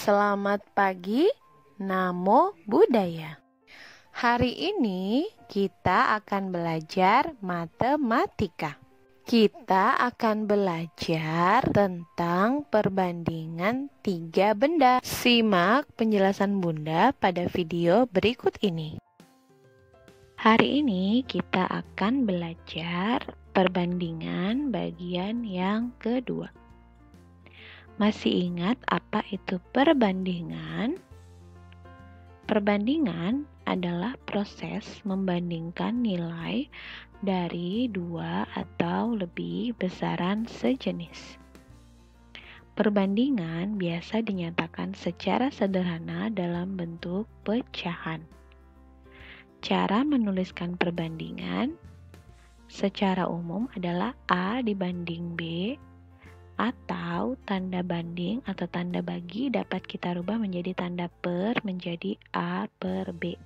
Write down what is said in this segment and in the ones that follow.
Selamat pagi, Namo Buddhaya. Hari ini kita akan belajar matematika. Kita akan belajar tentang perbandingan 3 benda. Simak penjelasan Bunda pada video berikut ini. Hari ini kita akan belajar perbandingan bagian yang kedua. Masih ingat apa itu perbandingan? Perbandingan adalah proses membandingkan nilai dari dua atau lebih besaran sejenis. Perbandingan biasa dinyatakan secara sederhana dalam bentuk pecahan. Cara menuliskan perbandingan secara umum adalah A dibanding B, atau tanda banding atau tanda bagi dapat kita rubah menjadi tanda per menjadi A per B.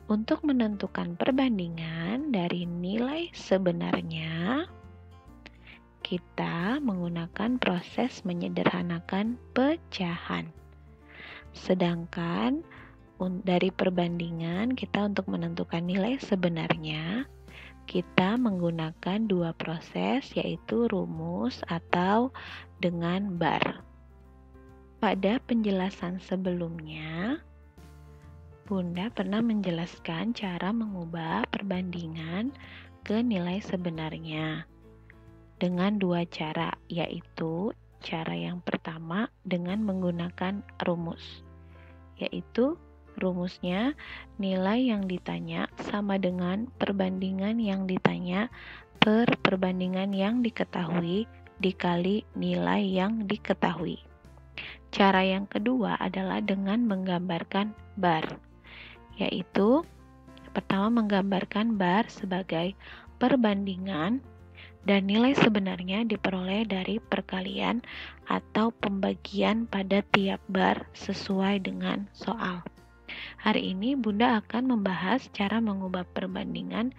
Untuk menentukan perbandingan dari nilai sebenarnya, kita menggunakan proses menyederhanakan pecahan. Sedangkan dari perbandingan kita untuk menentukan nilai sebenarnya, kita menggunakan dua proses, yaitu rumus atau dengan bar. Pada penjelasan sebelumnya, Bunda pernah menjelaskan cara mengubah perbandingan ke nilai sebenarnya dengan dua cara, yaitu cara yang pertama dengan menggunakan rumus, yaitu rumusnya nilai yang ditanya sama dengan perbandingan yang ditanya per perbandingan yang diketahui dikali nilai yang diketahui. Cara yang kedua adalah dengan menggambarkan bar, yaitu pertama menggambarkan bar sebagai perbandingan dan nilai sebenarnya diperoleh dari perkalian atau pembagian pada tiap bar sesuai dengan soal. Hari ini Bunda akan membahas cara mengubah perbandingan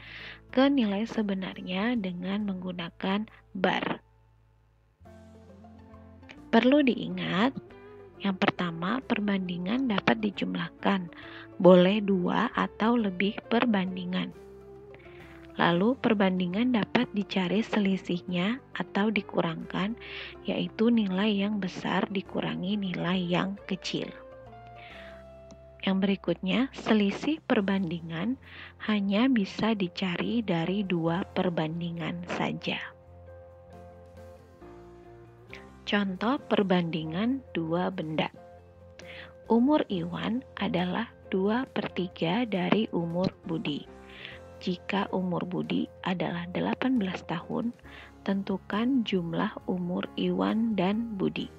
ke nilai sebenarnya dengan menggunakan bar. Perlu diingat, yang pertama perbandingan dapat dijumlahkan, boleh 2 atau lebih perbandingan. Lalu perbandingan dapat dicari selisihnya atau dikurangkan, yaitu nilai yang besar dikurangi nilai yang kecil. Yang berikutnya, selisih perbandingan hanya bisa dicari dari dua perbandingan saja. Contoh perbandingan dua benda. Umur Iwan adalah 2/3 dari umur Budi. Jika umur Budi adalah 18 tahun, tentukan jumlah umur Iwan dan Budi.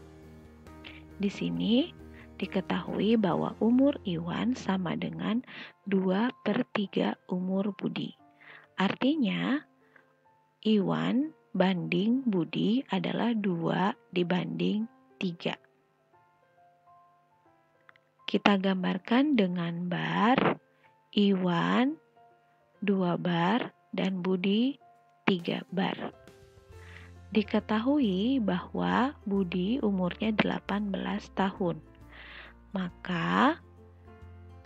Di sini diketahui bahwa umur Iwan sama dengan 2/3 umur Budi. Artinya, Iwan banding Budi adalah 2/3. Kita gambarkan dengan bar, Iwan 2 bar dan Budi 3 bar. Diketahui bahwa Budi umurnya 18 tahun. Maka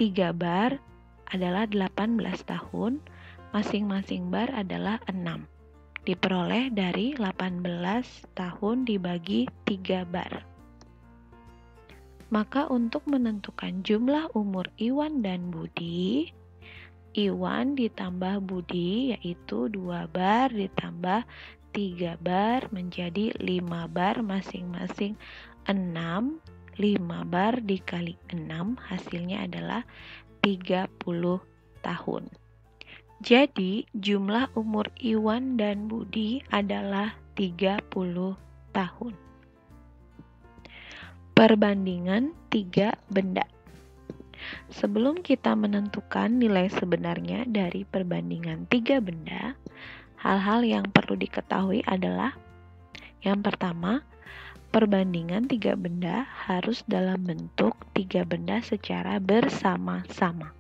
3 bar adalah 18 tahun, masing-masing bar adalah 6. Diperoleh dari 18 tahun dibagi 3 bar. Maka untuk menentukan jumlah umur Iwan dan Budi, Iwan ditambah Budi yaitu 2 bar ditambah 3 bar menjadi 5 bar masing-masing 6. 5 bar dikali 6 hasilnya adalah 30 tahun. Jadi jumlah umur Iwan dan Budi adalah 30 tahun. Perbandingan 3 benda. Sebelum kita menentukan nilai sebenarnya dari perbandingan 3 benda, hal-hal yang perlu diketahui adalah yang pertama, perbandingan 3 benda harus dalam bentuk 3 benda secara bersama-sama.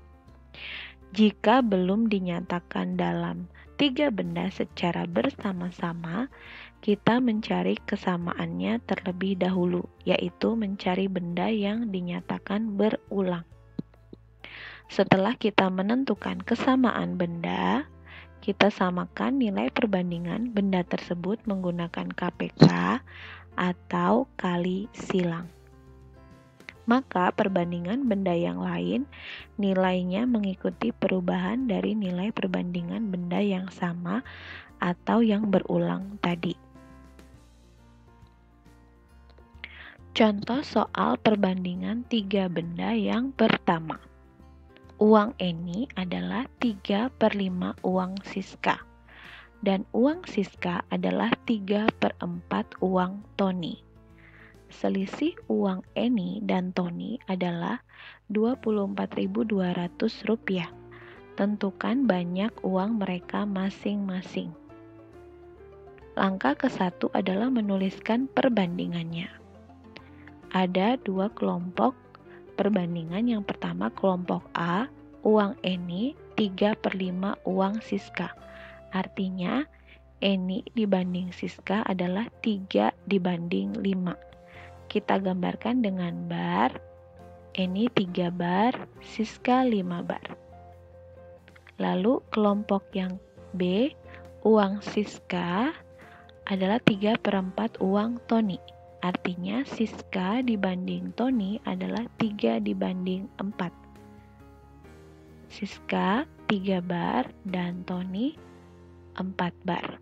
Jika belum dinyatakan dalam 3 benda secara bersama-sama, kita mencari kesamaannya terlebih dahulu, yaitu mencari benda yang dinyatakan berulang. Setelah kita menentukan kesamaan benda, kita samakan nilai perbandingan benda tersebut menggunakan KPK atau kali silang. Maka perbandingan benda yang lain nilainya mengikuti perubahan dari nilai perbandingan benda yang sama atau yang berulang tadi. Contoh soal perbandingan 3 benda yang pertama. Uang Eni adalah 3/5 uang Siska, dan uang Siska adalah 3/4 uang Tony. Selisih uang Eni dan Tony adalah Rp24.200. Tentukan banyak uang mereka masing-masing. Langkah ke-1 adalah menuliskan perbandingannya. Ada 2 kelompok perbandingan. Yang pertama kelompok A, uang Eni 3/5 uang Siska. Artinya Eni dibanding Siska adalah 3/5. Kita gambarkan dengan bar. Eni 3 bar, Siska 5 bar. Lalu kelompok yang B, uang Siska adalah 3/4 uang Tony. Artinya Siska dibanding Tony adalah 3/4. Siska 3 bar dan Tony 4 bar.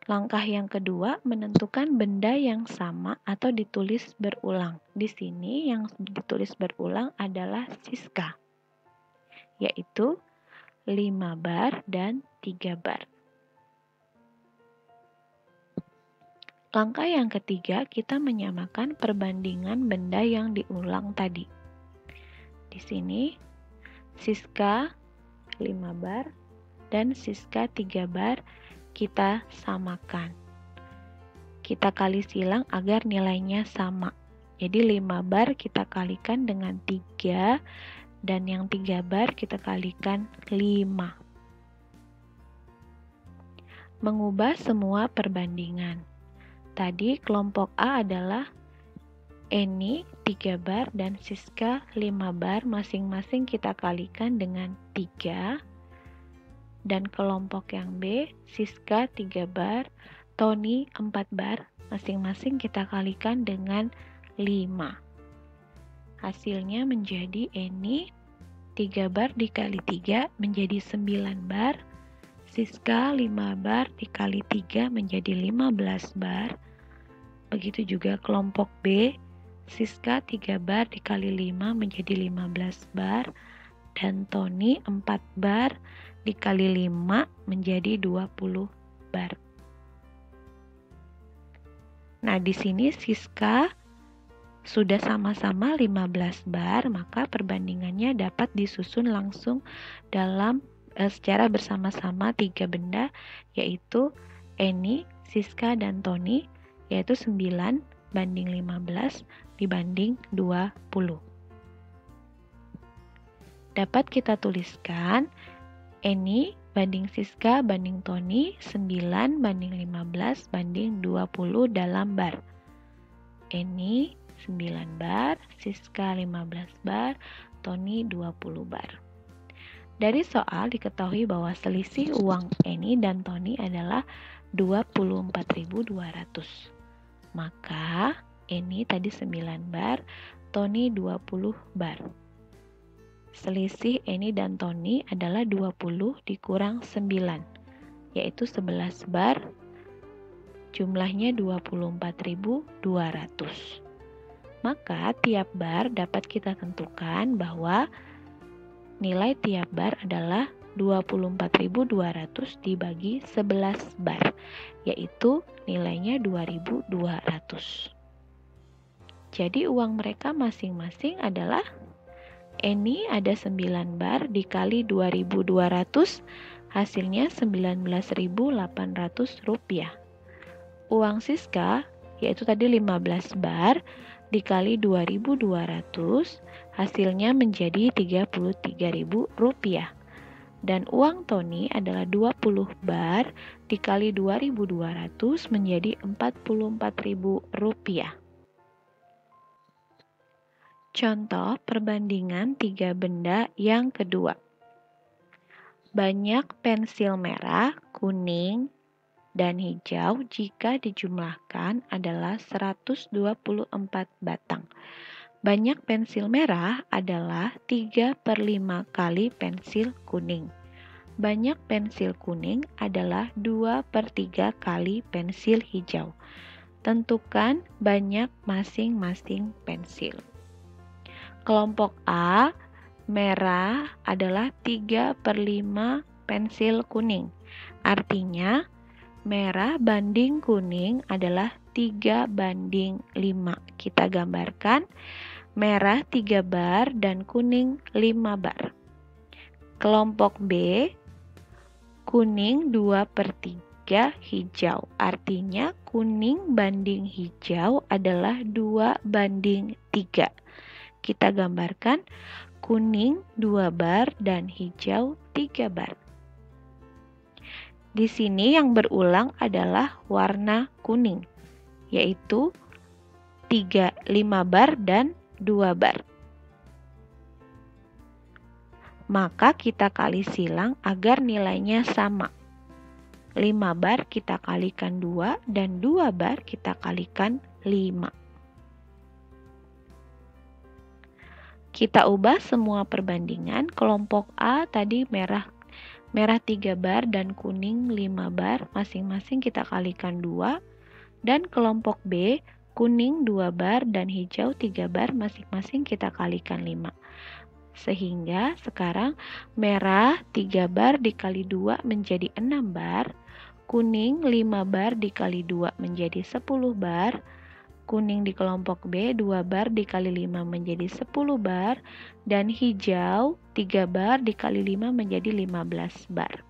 Langkah yang kedua, menentukan benda yang sama atau ditulis berulang. Di sini yang ditulis berulang adalah Siska, yaitu 5 bar dan 3 bar. Langkah yang ketiga, kita menyamakan perbandingan benda yang diulang tadi. Di sini, Siska 5 bar dan Siska 3 bar kita samakan. Kita kali silang agar nilainya sama. Jadi 5 bar kita kalikan dengan 3 dan yang 3 bar kita kalikan 5. Mengubah semua perbandingan. Tadi kelompok A adalah Eni 3 bar dan Siska 5 bar, masing-masing kita kalikan dengan 3. Dan kelompok yang B, Siska 3 bar, Tony 4 bar, masing-masing kita kalikan dengan 5. Hasilnya menjadi Eni 3 bar dikali 3 menjadi 9 bar, Siska 5 bar dikali 3 menjadi 15 bar. Begitu juga kelompok B, Siska 3 bar dikali 5 menjadi 15 bar, dan Tony 4 bar dikali 5 menjadi 20 bar. Nah, di sini Siska sudah sama-sama 15 bar, maka perbandingannya dapat disusun langsung dalam secara bersama-sama 3 benda, yaitu Eni, Siska, dan Tony, yaitu 9 banding 15 dibanding 20. Dapat kita tuliskan Eni banding Siska banding Tony 9 banding 15 banding 20 dalam bar. Eni 9 bar, Siska 15 bar, Tony 20 bar. Dari soal diketahui bahwa selisih uang Eni dan Tony adalah 24.200. Maka Eni tadi 9 bar, Tony 20 bar. Selisih Eni dan Tony adalah 20 dikurang 9, yaitu 11 bar, jumlahnya 24.200. Maka tiap bar dapat kita tentukan bahwa nilai tiap bar adalah 24.200 dibagi 11 bar, yaitu nilainya 2.200. Jadi uang mereka masing-masing adalah Eni ada 9 bar dikali 2.200, hasilnya 19.800 rupiah. Uang Siska, yaitu tadi 15 bar, dikali 2.200, hasilnya menjadi 33.000 rupiah. Dan uang Tony adalah 20 bar dikali 2.200 menjadi Rp44.000. Contoh perbandingan 3 benda yang kedua. Banyak pensil merah, kuning, dan hijau jika dijumlahkan adalah 124 batang. Banyak pensil merah adalah 3/5 kali pensil kuning. Banyak pensil kuning adalah 2/3 kali pensil hijau. Tentukan banyak masing-masing pensil. Kelompok A, merah adalah 3/5 pensil kuning. Artinya, merah banding kuning adalah 3/5. Kita gambarkan merah 3 bar dan kuning 5 bar. Kelompok B, kuning 2/3 hijau. Artinya kuning banding hijau adalah 2/3. Kita gambarkan kuning 2 bar dan hijau 3 bar. Di sini yang berulang adalah warna kuning, yaitu 5 bar dan 2 bar. Maka kita kali silang agar nilainya sama. 5 bar kita kalikan 2 dan 2 bar kita kalikan 5. Kita ubah semua perbandingan. Kelompok A tadi merah 3 bar dan kuning 5 bar, masing-masing kita kalikan 2. Dan kelompok B, kuning 2 bar dan hijau 3 bar, masing-masing kita kalikan 5. Sehingga sekarang merah 3 bar dikali 2 menjadi 6 bar, kuning 5 bar dikali 2 menjadi 10 bar, kuning di kelompok B 2 bar dikali 5 menjadi 10 bar, dan hijau 3 bar dikali 5 menjadi 15 bar.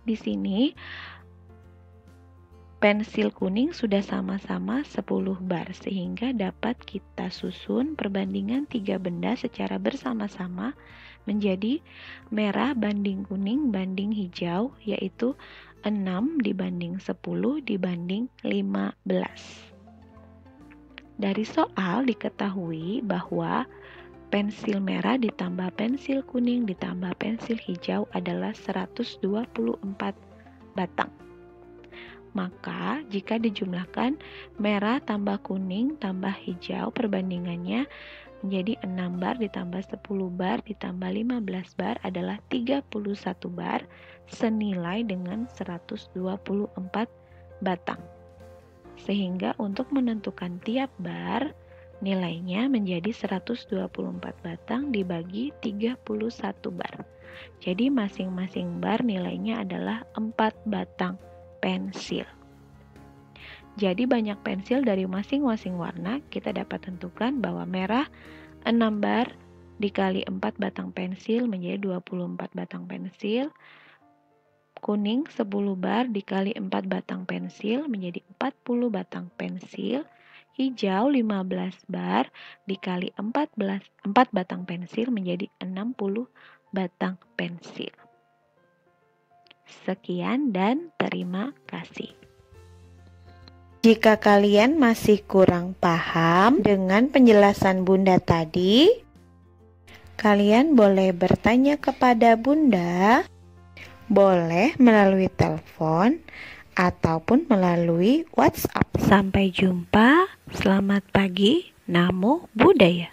Di sini pensil kuning sudah sama-sama 10 bar, sehingga dapat kita susun perbandingan 3 benda secara bersama-sama menjadi merah banding kuning banding hijau, yaitu 6 dibanding 10 dibanding 15. Dari soal diketahui bahwa pensil merah ditambah pensil kuning ditambah pensil hijau adalah 124 batang. Maka jika dijumlahkan merah tambah kuning tambah hijau, perbandingannya menjadi 6 bar ditambah 10 bar ditambah 15 bar adalah 31 bar, senilai dengan 124 batang. Sehingga untuk menentukan tiap bar, nilainya menjadi 124 batang dibagi 31 bar. Jadi masing-masing bar nilainya adalah 4 batang pensil. Jadi banyak pensil dari masing-masing warna, kita dapat tentukan bahwa merah 6 bar dikali 4 batang pensil menjadi 24 batang pensil. Kuning 10 bar dikali 4 batang pensil menjadi 40 batang pensil. Hijau 15 bar dikali 4 batang pensil menjadi 60 batang pensil. Sekian dan terima kasih. Jika kalian masih kurang paham dengan penjelasan Bunda tadi, kalian boleh bertanya kepada Bunda, boleh melalui telepon ataupun melalui WhatsApp. Sampai jumpa, selamat pagi, Namo Buddhaya.